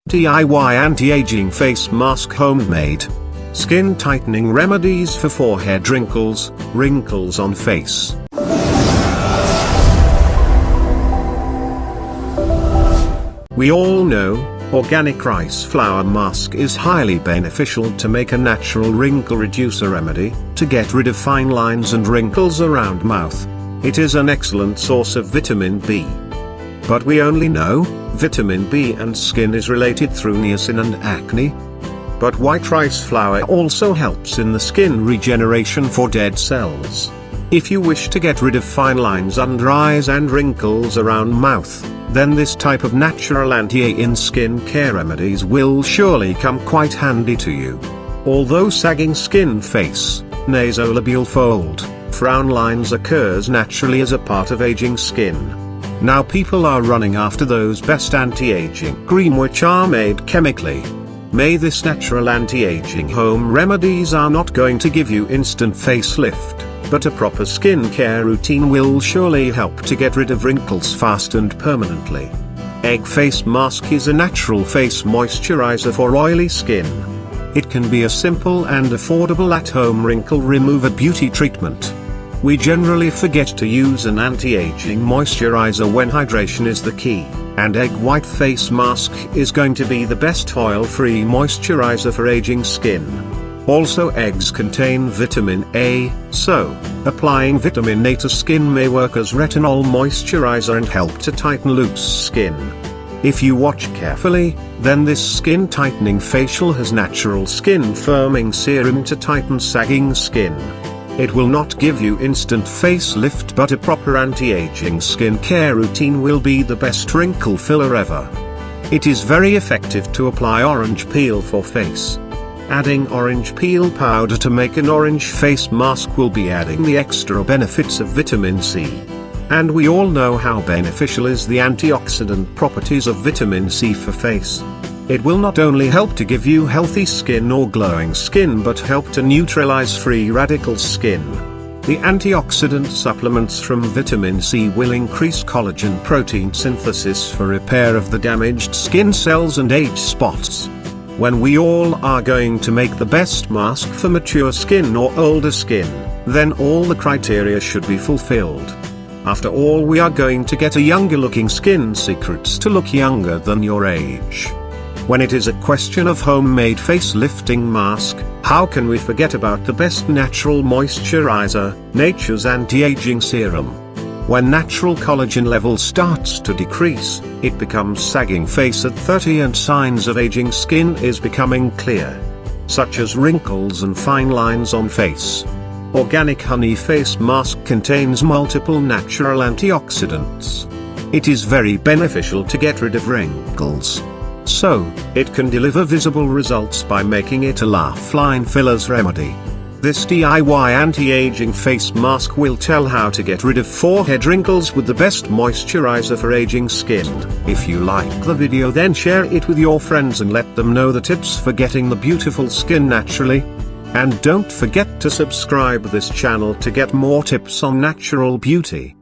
DIY anti-aging face mask homemade. Skin tightening remedies for forehead wrinkles, wrinkles on face. We all know, organic rice flour mask is highly beneficial to make a natural wrinkle reducer remedy, to get rid of fine lines and wrinkles around mouth. It is an excellent source of vitamin B. But we only know, vitamin B and skin is related through niacin and acne. But white rice flour also helps in the skin regeneration for dead cells. If you wish to get rid of fine lines under eyes and wrinkles around mouth, then this type of natural anti-aging skin care remedies will surely come quite handy to you. Although sagging skin, face, nasolabial fold, frown lines occurs naturally as a part of aging skin. Now people are running after those best anti-aging cream which are made chemically. This natural anti-aging home remedies are not going to give you instant facelift, but a proper skin care routine will surely help to get rid of wrinkles fast and permanently. Egg face mask is a natural face moisturizer for oily skin. It can be a simple and affordable at-home wrinkle remover beauty treatment. We generally forget to use an anti-aging moisturizer when hydration is the key, and egg white face mask is going to be the best oil-free moisturizer for aging skin. Also, eggs contain vitamin A, so applying vitamin A to skin may work as retinol moisturizer and help to tighten loose skin. If you watch carefully, then this skin tightening facial has natural skin firming serum to tighten sagging skin. It will not give you instant facelift, but a proper anti-aging skin care routine will be the best wrinkle filler ever. It is very effective to apply orange peel for face. Adding orange peel powder to make an orange face mask will be adding the extra benefits of vitamin C. And we all know how beneficial is the antioxidant properties of vitamin C for face. It will not only help to give you healthy skin or glowing skin, but help to neutralize free radical skin. The antioxidant supplements from vitamin C will increase collagen protein synthesis for repair of the damaged skin cells and age spots. When we all are going to make the best mask for mature skin or older skin, then all the criteria should be fulfilled. After all, we are going to get a younger looking skin, secrets to look younger than your age. When it is a question of homemade face lifting mask, how can we forget about the best natural moisturizer, nature's anti-aging serum? When natural collagen level starts to decrease, it becomes sagging face at 30 and signs of aging skin is becoming clear, such as wrinkles and fine lines on face. Organic honey face mask contains multiple natural antioxidants. It is very beneficial to get rid of wrinkles. So, it can deliver visible results by making it a lifeline filler's remedy. This DIY anti-aging face mask will tell how to get rid of forehead wrinkles with the best moisturizer for aging skin. If you like the video, then share it with your friends and let them know the tips for getting the beautiful skin naturally. And don't forget to subscribe this channel to get more tips on natural beauty.